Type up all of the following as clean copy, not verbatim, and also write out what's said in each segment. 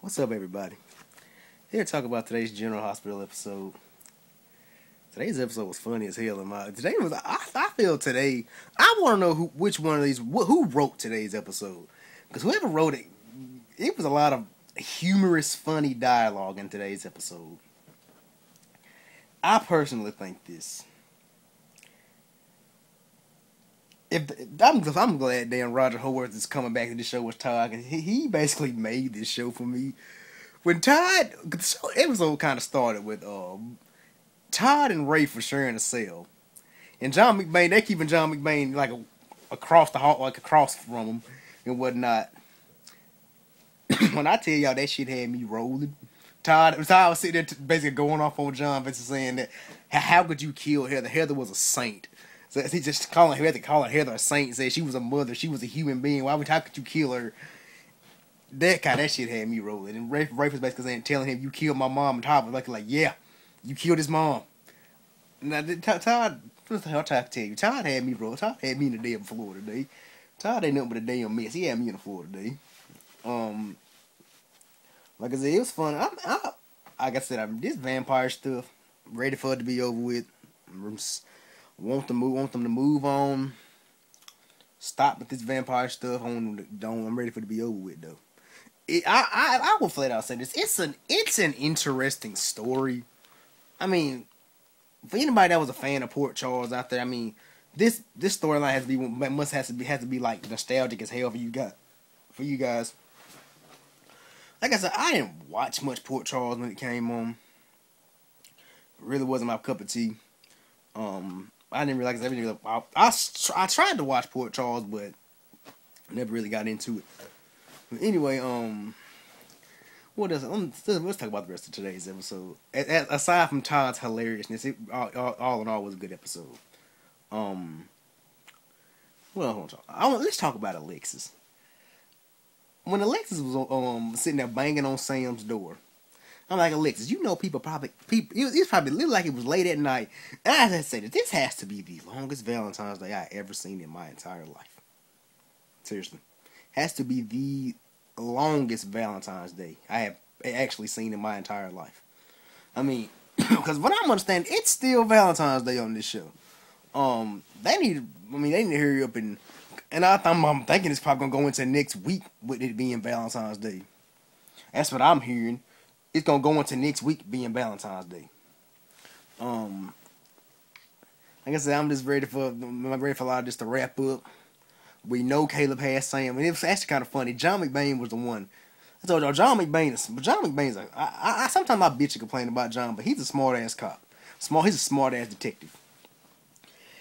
What's up, everybody? Here to talk about today's General Hospital episode. Today's episode was funny as hell. Today was. I feel today. I want to know which one of these. Who wrote today's episode? Because whoever wrote it, it was a lot of humorous, funny dialogue in today's episode. I personally think this. I'm glad damn Roger Howarth is coming back to the show with Todd. He basically made this show for me. When Todd, the episode kind of started with Todd and Rafe were sharing a cell, and John McBain, they keeping John McBain like across the hall, like across from him and whatnot. When I tell y'all that shit had me rolling, Todd was sitting there basically going off on John, basically saying that how could you kill Heather? Heather was a saint. So he just calling Heather a saint. Said she was a mother, she was a human being. How could you kill her? That shit had me rolling. And Rafe was basically saying, telling him, "You killed my mom." And Todd was like, "Yeah, you killed his mom." Now Todd, what the hell Todd tell you? Todd had me rolling. Todd had me in the damn floor today. Todd ain't nothing but a damn mess. He had me in the floor today. Like I said, it was fun. Like I said, this vampire stuff, ready for it to be over with. Want them to move on. Stop with this vampire stuff. I'm ready for it to be over with though. I will flat out say this. It's an interesting story. I mean, for anybody that was a fan of Port Charles out there, I mean, this storyline has to be like nostalgic as hell for you guys. Like I said, I didn't watch much Port Charles when it came on. It really wasn't my cup of tea. I didn't realize everything. I tried to watch Port Charles, but never really got into it. But anyway, what else? Let's talk about the rest of today's episode. Aside from Todd's hilariousness, all in all was a good episode. Let's talk about Alexis. When Alexis was sitting there banging on Sam's door, I'm like, Alexis, you know people it probably looked like it was late at night. And I had to say that this has to be the longest Valentine's Day I ever seen in my entire life. Seriously. Has to be the longest Valentine's Day I have actually seen in my entire life. I mean, because what I'm understanding, it's still Valentine's Day on this show. They need to hurry up and I'm thinking it's probably gonna go into next week with it being Valentine's Day. That's what I'm hearing. It's gonna go into next week being Valentine's Day. Like I said, I'm just ready for a lot of this to wrap up. We know Caleb has Sam, and it was actually kind of funny. John McBain was the one. I told y'all, John McBain's I sometimes I bitch and complain about John, but he's a smart ass cop. He's a smart ass detective.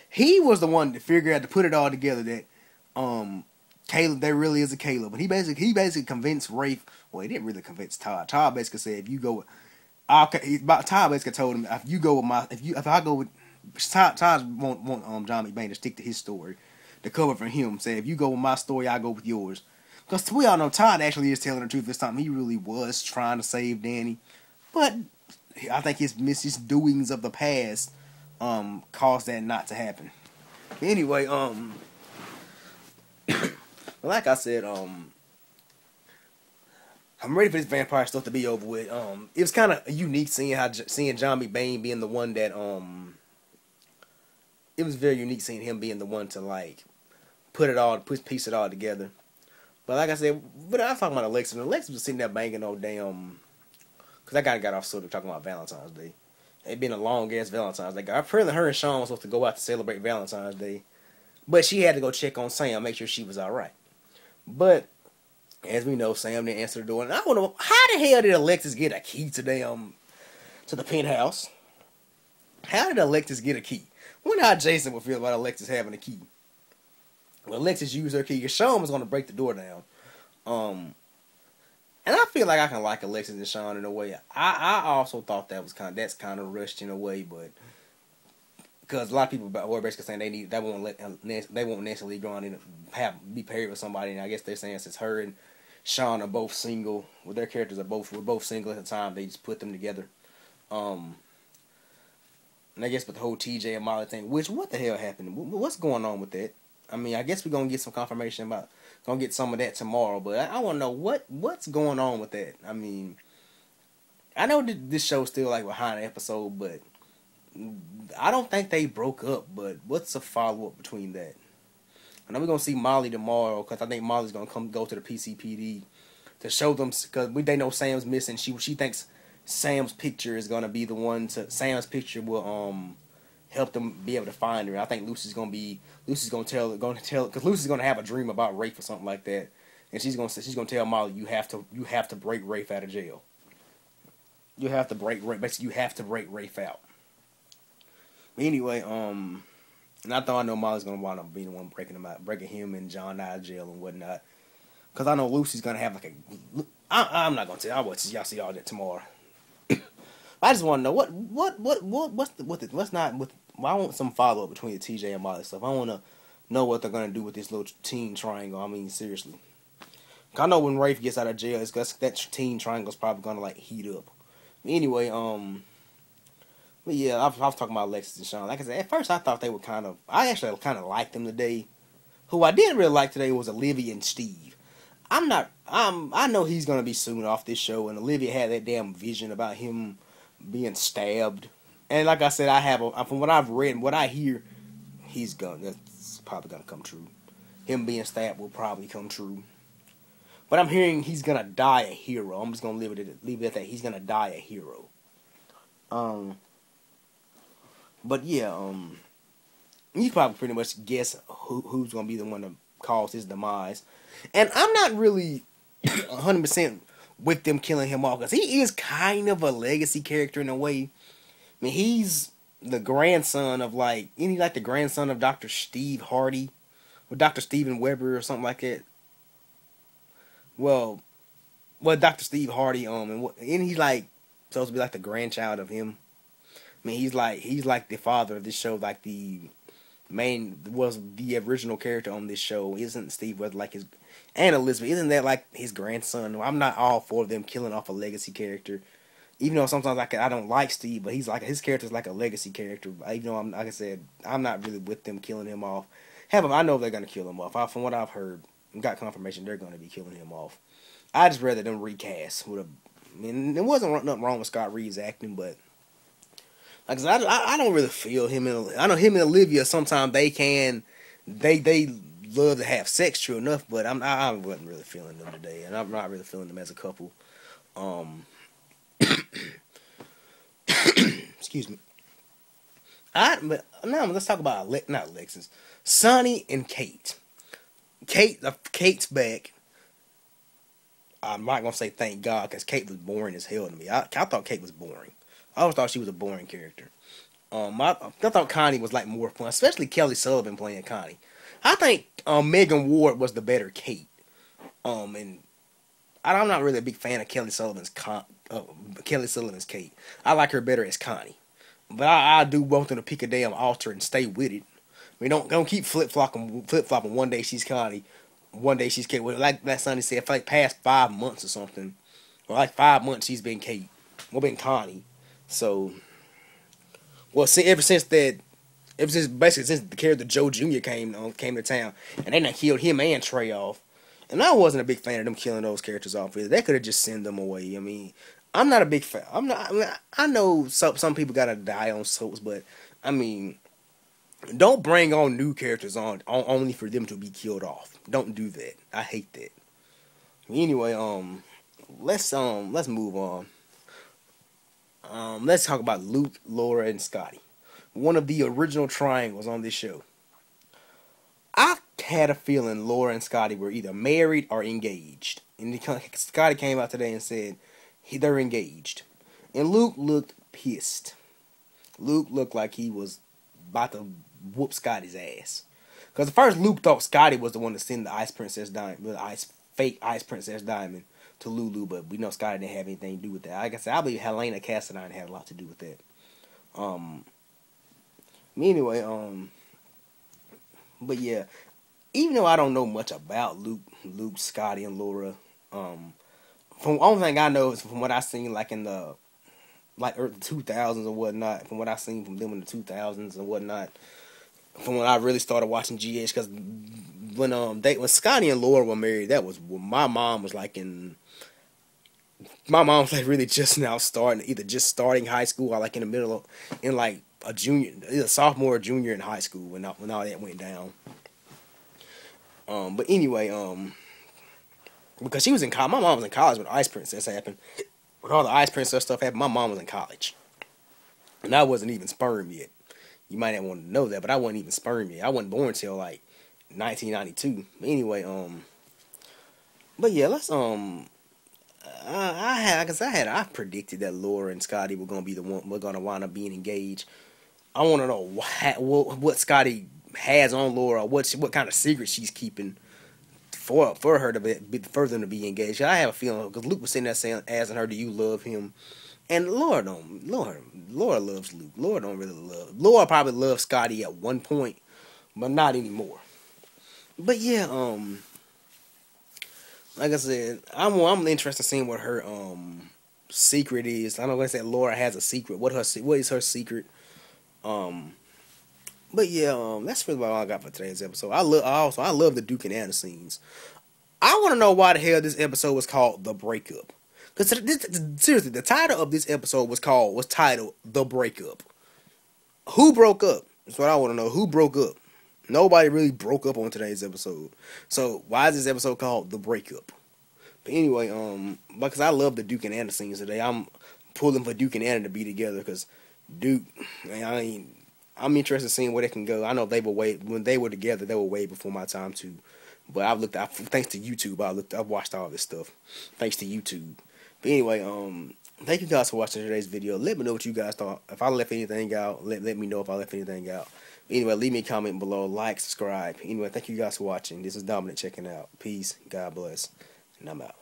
He was the one that figured out to put it all together that Caleb, there really is a Caleb. But he basically convinced Rafe. Well, he didn't really convince Todd. Todd basically said, if you go, Todd basically told him, if I go with Todd want John McBain to stick to his story, to cover for him. Say, if you go with my story, I go with yours. Because we all know Todd actually is telling the truth this time. He really was trying to save Danny, but I think his misdoings of the past caused that not to happen. But anyway, like I said, I'm ready for this vampire stuff to be over with. It was kind of unique seeing John McBain being the one that it was very unique seeing him being the one to like piece it all together. But like I said, but I was talking about Alexis. And Alexis was sitting there banging on damn, because I got off sort of talking about Valentine's Day. It been a long ass Valentine's Day. Apparently, her and Sean was supposed to go out to celebrate Valentine's Day, but she had to go check on Sam, make sure she was all right. But as we know, Sam didn't answer the door, and I wonder how the hell did Alexis get a key to the penthouse? How did Alexis get a key? Wonder how Jason would feel about Alexis having a key. Well, Alexis used her key, because Sean was going to break the door down. And I feel like I can like Alexis and Sean in a way. I also thought that's kind of rushed in a way, but because a lot of people were basically saying they won't necessarily go on and be paired with somebody, and I guess they're saying since her and Sean are both single, well, their characters were both single at the time, they just put them together. And I guess with the whole TJ and Molly thing, what the hell happened? What's going on with that? I mean, I guess we're gonna get some confirmation about, gonna get some of that tomorrow. But I want to know what's going on with that. I mean, I know that this show's still like behind an episode, but I don't think they broke up. But what's the follow up between that? I know we're gonna see Molly tomorrow because I think Molly's gonna go to the PCPD to show them, because they know Sam's missing. She thinks Sam's picture is gonna be the one to, Sam's picture will help them be able to find her. I think Lucy's gonna tell because Lucy's gonna have a dream about Rafe or something like that, and she's gonna tell Molly, you have to break Rafe out of jail. You have to break Rafe. Basically, you have to break Rafe out. But anyway, and I know Molly's gonna wind up being the one breaking him and John out of jail and whatnot. Cause I know Lucy's gonna have like a. I'm not gonna tell. I'll wait till y'all see all that tomorrow. I just want to know what's not with. Well, I want some follow up between the TJ and Molly stuff. I want to know what they're gonna do with this little teen triangle. I mean, seriously. I know when Rafe gets out of jail, that teen triangle's probably gonna like heat up. Anyway, but yeah, I was talking about Alexis and Sean. Like I said, at first I thought they were I actually kind of liked them today. Who I didn't really like today was Olivia and Steve. I know he's gonna be soon off this show, and Olivia had that damn vision about him being stabbed. And like I said, from what I've read and what I hear, that's probably gonna come true. Him being stabbed will probably come true. But I'm hearing he's gonna die a hero. I'm just gonna leave it at that. He's gonna die a hero. But yeah, you probably pretty much guess who's gonna be the one to cause his demise. And I'm not really 100% with them killing him off, because he is kind of a legacy character in a way. I mean, he's the grandson of isn't he like the grandson of Dr. Steve Hardy or Dr. Steven Weber or something like that? Well, Dr. Steve Hardy, and he's like supposed to be like the grandchild of him. I mean, he's like the father of this show, like the original character on this show. Isn't Steve Weber like his, and Elizabeth, isn't that like his grandson? I'm not all for them killing off a legacy character, even though sometimes I don't like Steve, but his character's like a legacy character. Even though like I said, I'm not really with them killing him off. I know they're gonna kill him off. From what I've heard, got confirmation they're gonna be killing him off. I just rather them recast. I mean, there wasn't nothing wrong with Scott Reed's acting, but like I don't really feel him and I know him and Olivia. Sometimes they love to have sex, true enough, but I wasn't really feeling them today, and I'm not really feeling them as a couple. Excuse me. But now let's talk about not Alexis, Sonny and Kate. Kate's back. I'm not gonna say thank God, because Kate was boring as hell to me. I thought Kate was boring. I always thought she was a boring character. I thought Connie was like more fun, especially Kelly Sullivan playing Connie. I think Megan Ward was the better Kate. And I'm not really a big fan of Kelly Sullivan's Kate. I like her better as Connie. But I do want them to pick a damn altar and stay with it. I mean, don't keep flip flopping. One day she's Connie, one day she's Kate. Like that Sonny said, for like past 5 months or something, or like 5 months she's been Kate, or been Connie. So, see, since the character Joe Jr. came to town, and they done killed him and Trey off, and I wasn't a big fan of them killing those characters off either. They could have just sent them away. I mean, I'm not a big fan. I know some people gotta die on soaps, but I mean, don't bring on new characters on only for them to be killed off. Don't do that. I hate that. Anyway, let's move on. Let's talk about Luke, Laura, and Scotty. One of the original triangles on this show. I had a feeling Laura and Scotty were either married or engaged. And Scotty came out today and said they're engaged. And Luke looked pissed. Luke looked like he was about to whoop Scotty's ass. Because at first Luke thought Scotty was the one to send the fake Ice Princess Diamond to Lulu, but we know Scotty didn't have anything to do with that. Like I said, I believe Helena Cassadine had a lot to do with that. Anyway, but yeah, even though I don't know much about Luke, Scotty, and Laura, from the only thing I know is from what I seen like in the early 2000s or whatnot, from what I seen from them in the 2000s and whatnot, from when I really started watching GH, because when Scotty and Laura were married, that was when my mom was like really just now starting, either just starting high school or like in the middle of, in like a junior, either sophomore or junior in high school when all that went down. But anyway, because she was in college, my mom was in college when Ice Princess happened. When all the Ice Princess stuff happened, my mom was in college, and I wasn't even sperm yet. You might not want to know that, but I wasn't even sperm yet. I wasn't born until like 1992. Anyway, but yeah, let's I predicted that Laura and Scotty were gonna be the one. We're gonna wind up being engaged. I want to know what Scotty has on Laura. What kind of secret she's keeping for her to be for them to be engaged. I have a feeling because Luke was sitting there saying, asking her, "Do you love him?" And Laura loves Luke. Laura don't really love. Laura probably loved Scotty at one point, but not anymore. But yeah, like I said, I'm interested in seeing what her secret is. I know I said Laura has a secret. What is her secret? But yeah, that's really all I got for today's episode. I love the Duke and Anna scenes. I want to know why the hell this episode was called The Breakup. Because seriously, the title of this episode was titled The Breakup. Who broke up? That's what I want to know. Who broke up? Nobody really broke up on today's episode. So why is this episode called The Breakup? But anyway, because I love the Duke and Anna scenes today. I'm pulling for Duke and Anna to be together because Duke, I'm interested in seeing where they can go. I know when they were together, they were way before my time too. But thanks to YouTube, I've watched all this stuff. Thanks to YouTube. But anyway, thank you guys for watching today's video. Let me know what you guys thought. If I left anything out, let me know if I left anything out. Anyway, leave me a comment below, like, subscribe. Anyway, thank you guys for watching. This is Dominic checking out. Peace, God bless, and I'm out.